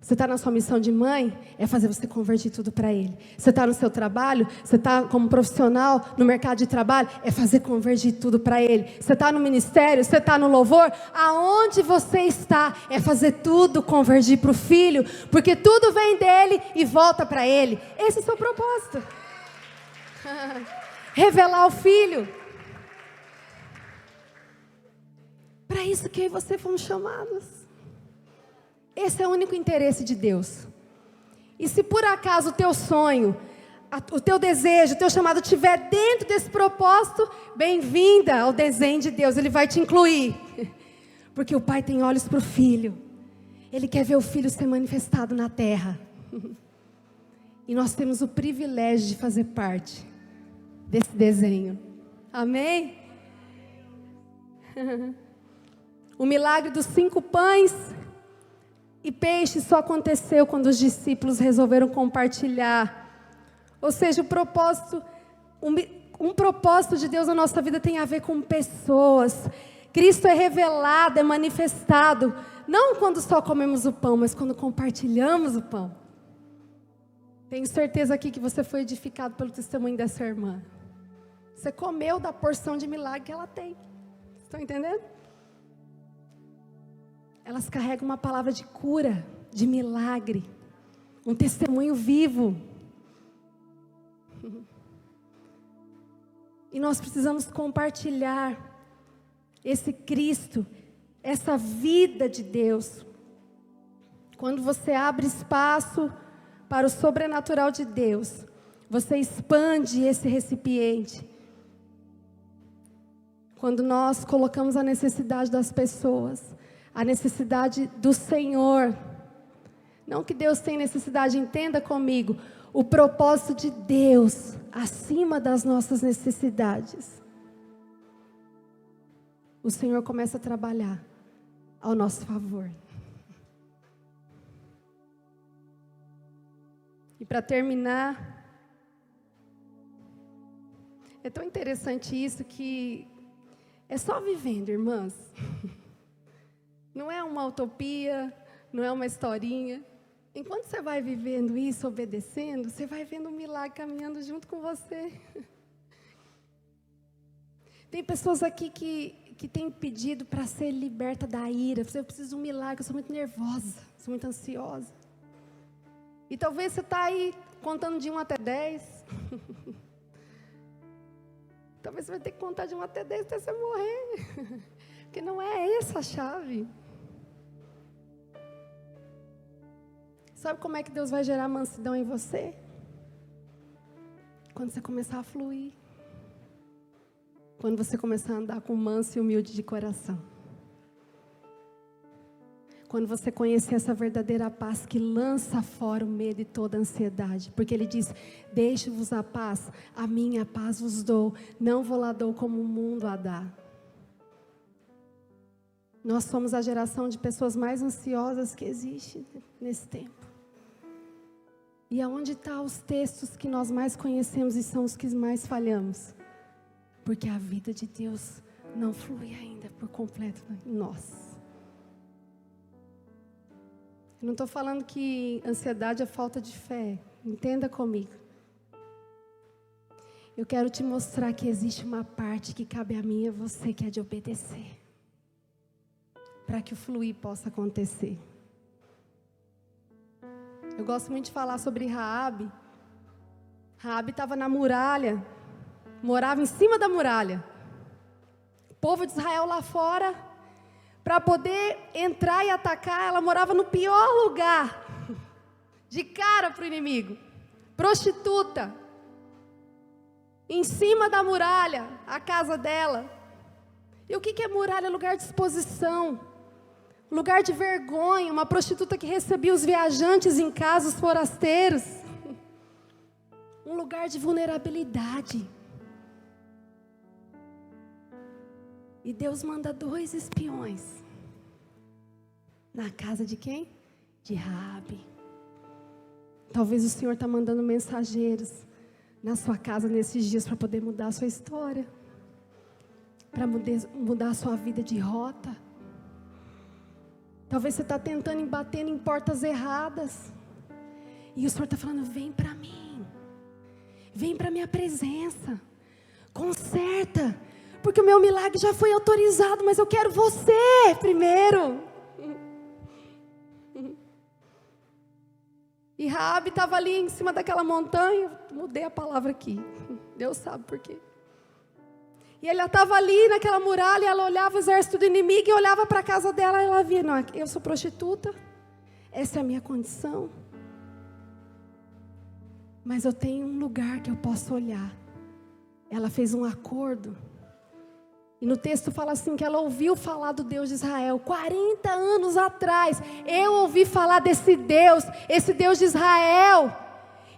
Você está na sua missão de mãe, é fazer você convergir tudo para Ele. Você está no seu trabalho, você está como profissional no mercado de trabalho, é fazer convergir tudo para Ele. Você está no ministério, você está no louvor, aonde você está, é fazer tudo convergir para o Filho, porque tudo vem dEle e volta para Ele. Esse é o seu propósito. Revelar o Filho. Para isso que eu e você fomos chamados. Esse é o único interesse de Deus. E se por acaso o teu sonho, o teu desejo, o teu chamado estiver dentro desse propósito, bem-vinda ao desenho de Deus. Ele vai te incluir. Porque o Pai tem olhos para o Filho. Ele quer ver o Filho ser manifestado na terra. E nós temos o privilégio de fazer parte desse desenho. Amém? O milagre dos 5 pães e peixes só aconteceu quando os discípulos resolveram compartilhar. Ou seja, o propósito, um propósito de Deus na nossa vida tem a ver com pessoas. Cristo é revelado, é manifestado, não quando só comemos o pão, mas quando compartilhamos o pão. Tenho certeza aqui que você foi edificado pelo testemunho dessa irmã. Você comeu da porção de milagre que ela tem. Estão entendendo? Elas carregam uma palavra de cura, de milagre, um testemunho vivo. E nós precisamos compartilhar esse Cristo, essa vida de Deus. Quando você abre espaço para o sobrenatural de Deus, você expande esse recipiente. Quando nós colocamos a necessidade das pessoas, a necessidade do Senhor, não que Deus tem necessidade, entenda comigo, o propósito de Deus acima das nossas necessidades. O Senhor começa a trabalhar ao nosso favor. E para terminar, é tão interessante isso que é só vivendo, irmãs. Não é uma utopia, não é uma historinha. Enquanto você vai vivendo isso, obedecendo, você vai vendo um milagre caminhando junto com você. Tem pessoas aqui que têm pedido para ser liberta da ira. Eu preciso de um milagre, eu sou muito nervosa, sou muito ansiosa. E talvez você está aí contando de 1 até 10. Talvez você vai ter que contar de 1 até 10 até você morrer. Porque não é essa a chave. Sabe como é que Deus vai gerar mansidão em você? Quando você começar a fluir. Quando você começar a andar com manso e humilde de coração. Quando você conhecer essa verdadeira paz que lança fora o medo e toda a ansiedade. Porque Ele diz, deixe-vos a paz, a minha paz vos dou. Não vou lá dou como o mundo a dá. Nós somos a geração de pessoas mais ansiosas que existe nesse tempo. E aonde estão os textos que nós mais conhecemos e são os que mais falhamos? Porque a vida de Deus não flui ainda por completo em nós. Eu não estou falando que ansiedade é falta de fé. Entenda comigo. Eu quero te mostrar que existe uma parte que cabe a mim e a você, que é de obedecer. Para que o fluir possa acontecer. Eu gosto muito de falar sobre Raabe. Raabe estava na muralha, morava em cima da muralha. O povo de Israel lá fora, para poder entrar e atacar, ela morava no pior lugar, de cara para o inimigo, prostituta, em cima da muralha, a casa dela. E o que é muralha? Lugar de exposição, lugar de vergonha, uma prostituta que recebia os viajantes em casa, os forasteiros, um lugar de vulnerabilidade. E Deus manda 2 espiões na casa de quem? De Raabe. Talvez o Senhor está mandando mensageiros na sua casa nesses dias para poder mudar a sua história, para mudar a sua vida de rota. Talvez você está tentando e batendo em portas erradas, e o Senhor está falando, vem para mim, vem para a minha presença, conserta, porque o meu milagre já foi autorizado, mas eu quero você primeiro. E Raabe estava ali em cima daquela montanha, mudei a palavra aqui, Deus sabe por quê. E ela estava ali naquela muralha, ela olhava o exército do inimigo e olhava para a casa dela e ela via, não, eu sou prostituta, essa é a minha condição. Mas eu tenho um lugar que eu posso olhar. Ela fez um acordo. E no texto fala assim, que ela ouviu falar do Deus de Israel. 40 anos atrás, eu ouvi falar desse Deus, esse Deus de Israel.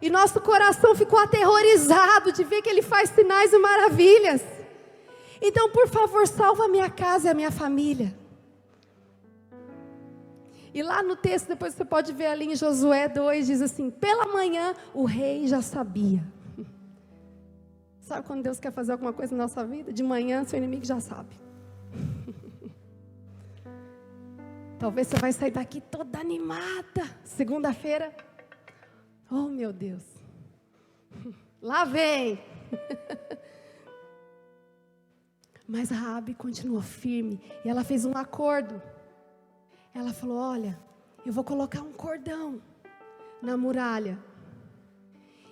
E nosso coração ficou aterrorizado de ver que Ele faz sinais e maravilhas. Então, por favor, salva a minha casa e a minha família. E lá no texto, depois você pode ver ali em Josué 2, diz assim: pela manhã o rei já sabia. Sabe quando Deus quer fazer alguma coisa na nossa vida? De manhã seu inimigo já sabe. Talvez você vai sair daqui toda animada. Segunda-feira, oh meu Deus, lá vem. Mas a Raabe continuou firme e ela fez um acordo. Ela falou: olha, eu vou colocar um cordão na muralha.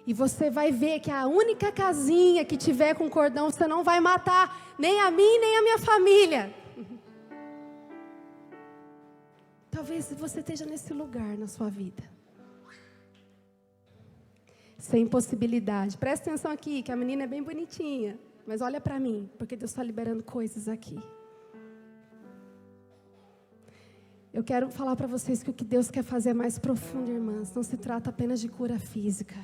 E você vai ver que a única casinha que tiver com cordão, você não vai matar nem a mim, nem a minha família. Talvez você esteja nesse lugar na sua vida. Sem possibilidade. Presta atenção aqui, que a menina é bem bonitinha. Mas olha para mim, porque Deus está liberando coisas aqui. Eu quero falar para vocês que o que Deus quer fazer é mais profundo, irmãs. Não se trata apenas de cura física.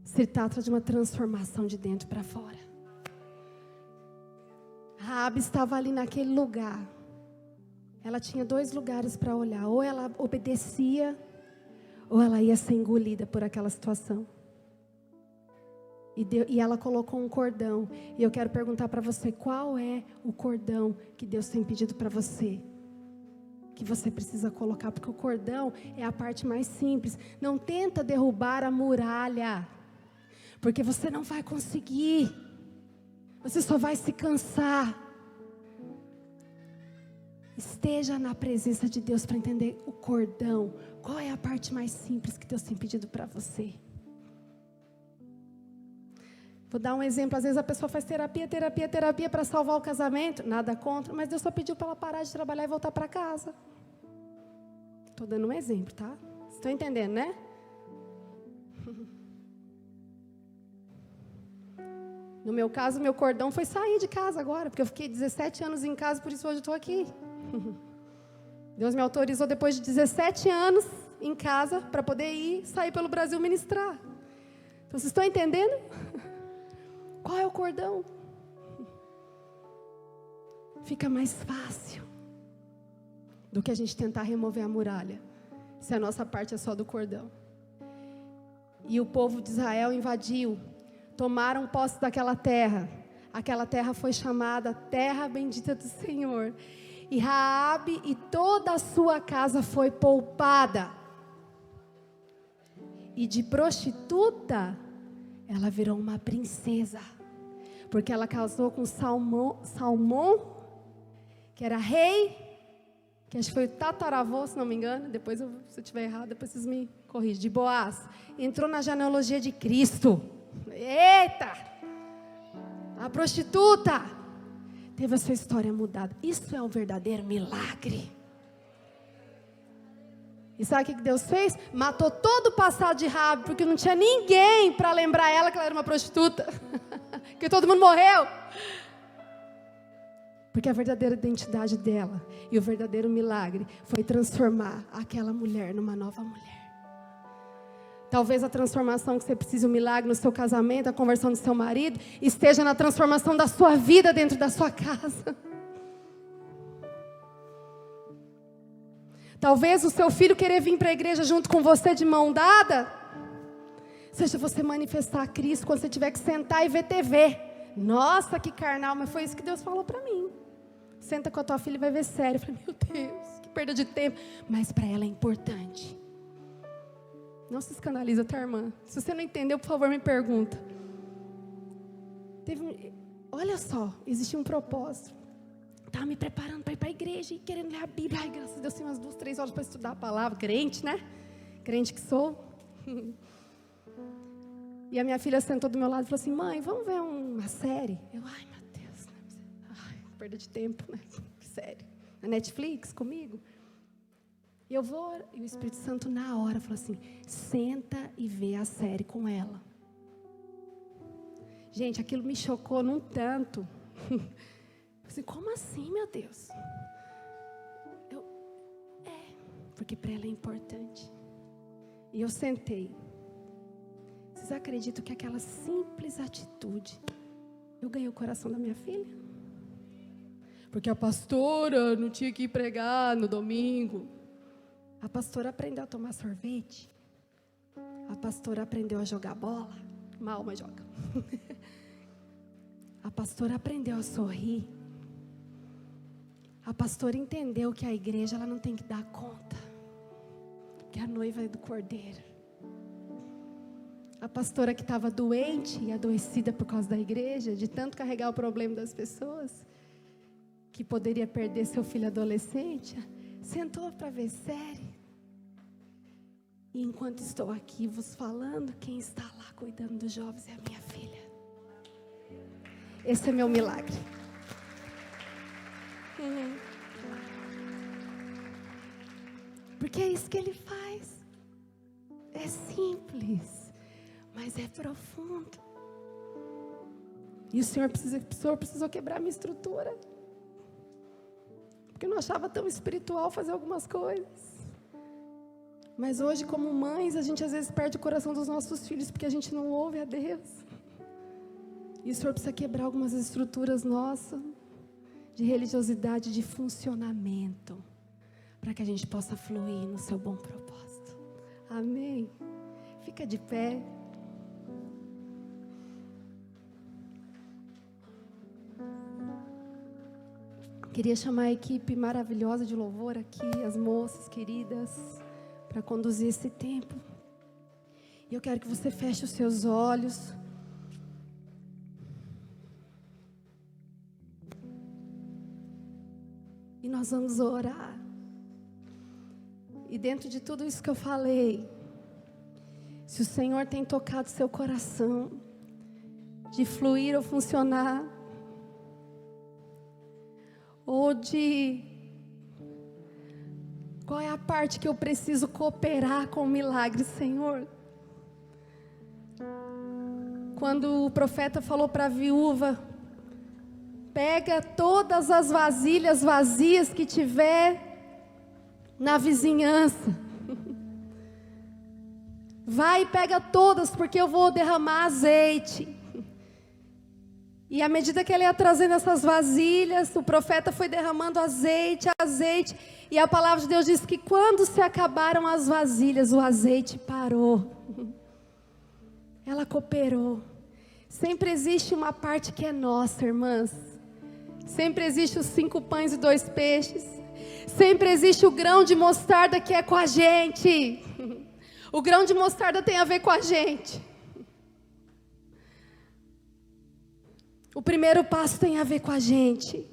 Se trata de uma transformação de dentro para fora. Raabe estava ali naquele lugar. Ela tinha 2 lugares para olhar. Ou ela obedecia, ou ela ia ser engolida por aquela situação. E ela colocou um cordão. E eu quero perguntar para você: qual é o cordão que Deus tem pedido para você? Que você precisa colocar, porque o cordão é a parte mais simples. Não tenta derrubar a muralha, porque você não vai conseguir. Você só vai se cansar. Esteja na presença de Deus para entender o cordão. Qual é a parte mais simples que Deus tem pedido para você? Vou dar um exemplo. Às vezes a pessoa faz terapia para salvar o casamento. Nada contra, mas Deus só pediu para ela parar de trabalhar e voltar para casa. Estou dando um exemplo, tá? Vocês estão entendendo, né? No meu caso, meu cordão foi sair de casa agora, porque eu fiquei 17 anos em casa, por isso hoje eu estou aqui. Deus me autorizou depois de 17 anos em casa para poder sair pelo Brasil ministrar. Então, vocês estão entendendo? Qual é o cordão? Fica mais fácil do que a gente tentar remover a muralha, se a nossa parte é só do cordão. E o povo de Israel invadiu, tomaram posse daquela terra. Aquela terra foi chamada Terra Bendita do Senhor. E Raabe e toda a sua casa foi poupada. E de prostituta, ela virou uma princesa. Porque ela casou com Salmão, que era rei, que acho que foi o tataravô, se não me engano. Depois, se eu estiver errado, depois vocês me corrigem. De Boaz. Entrou na genealogia de Cristo. Eita! A prostituta teve a sua história mudada. Isso é um verdadeiro milagre. E sabe o que Deus fez? Matou todo o passado de Raabe, porque não tinha ninguém para lembrar ela que ela era uma prostituta. Que todo mundo morreu. Porque a verdadeira identidade dela e o verdadeiro milagre foi transformar aquela mulher numa nova mulher. Talvez a transformação que você precisa, um milagre no seu casamento, a conversão do seu marido, esteja na transformação da sua vida dentro da sua casa. Talvez o seu filho querer vir para a igreja junto com você de mão dada, seja você manifestar a Cristo quando você tiver que sentar e ver TV. Nossa, que carnal, mas foi isso que Deus falou para mim. Senta com a tua filha e vai ver sério. Eu falei: meu Deus, que perda de tempo. Mas para ela é importante. Não se escandaliza, tá, irmã? Se você não entendeu, por favor, me pergunta. Olha só, existia um propósito. Estava me preparando para ir para a igreja e querendo ler a Bíblia. Ai, graças a Deus, tem umas 2, 3 horas para estudar a palavra. Crente, né? Crente que sou. E a minha filha sentou do meu lado e falou assim: mãe, vamos ver uma série? Eu: ai, meu Deus, ai, perda de tempo, né? Sério. Na Netflix, comigo? E eu vou, e o Espírito Santo na hora falou assim: senta e vê a série com ela. Gente, aquilo me chocou num tanto. Assim, como assim, meu Deus? Porque para ela é importante. E eu sentei. Vocês acreditam que aquela simples atitude, eu ganhei o coração da minha filha? Porque a pastora não tinha que ir pregar no domingo. A pastora aprendeu a tomar sorvete. A pastora aprendeu a jogar bola. Mal, mas joga. A pastora aprendeu a sorrir. A pastora entendeu que a igreja ela não tem que dar conta, que a noiva é do Cordeiro. A pastora que estava doente e adoecida por causa da igreja, de tanto carregar o problema das pessoas, que poderia perder seu filho adolescente, sentou para ver série. E enquanto estou aqui vos falando, quem está lá cuidando dos jovens é a minha filha. Esse é meu milagre. Porque é isso que Ele faz. É simples, mas é profundo. E o Senhor precisou quebrar a minha estrutura. Porque eu não achava tão espiritual fazer algumas coisas. Mas hoje, como mães, a gente às vezes perde o coração dos nossos filhos porque a gente não ouve a Deus. E o Senhor precisa quebrar algumas estruturas nossas de religiosidade, de funcionamento, para que a gente possa fluir no seu bom propósito. Amém? Fica de pé. Queria chamar a equipe maravilhosa de louvor aqui, as moças queridas, para conduzir esse tempo. E eu quero que você feche os seus olhos. E nós vamos orar. E dentro de tudo isso que eu falei, se o Senhor tem tocado seu coração, de fluir ou funcionar, ou de qual é a parte que eu preciso cooperar com o milagre, Senhor? Quando o profeta falou para a viúva, pega todas as vasilhas vazias que tiver na vizinhança. Vai e pega todas, porque eu vou derramar azeite. E à medida que ele ia trazendo essas vasilhas, o profeta foi derramando azeite. E a palavra de Deus diz que quando se acabaram as vasilhas, o azeite parou. Ela cooperou. Sempre existe uma parte que é nossa, irmãs. Sempre existe os 5 pães e 2 peixes. Sempre existe o grão de mostarda que é com a gente. O grão de mostarda tem a ver com a gente. O primeiro passo tem a ver com a gente.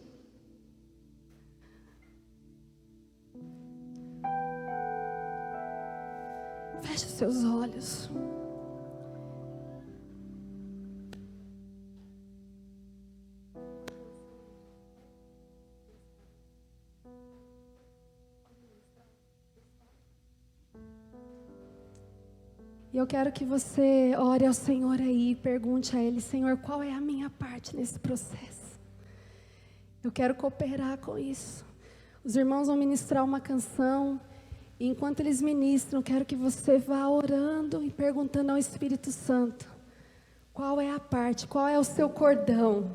Feche os seus olhos. E eu quero que você ore ao Senhor aí e pergunte a Ele: Senhor, qual é a minha parte nesse processo? Eu quero cooperar com isso. Os irmãos vão ministrar uma canção. E enquanto eles ministram, eu quero que você vá orando e perguntando ao Espírito Santo: qual é a parte, qual é o seu cordão?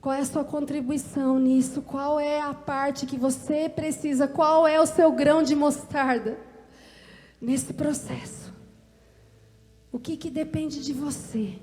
Qual é a sua contribuição nisso? Qual é a parte que você precisa? Qual é o seu grão de mostarda nesse processo? O que depende de você?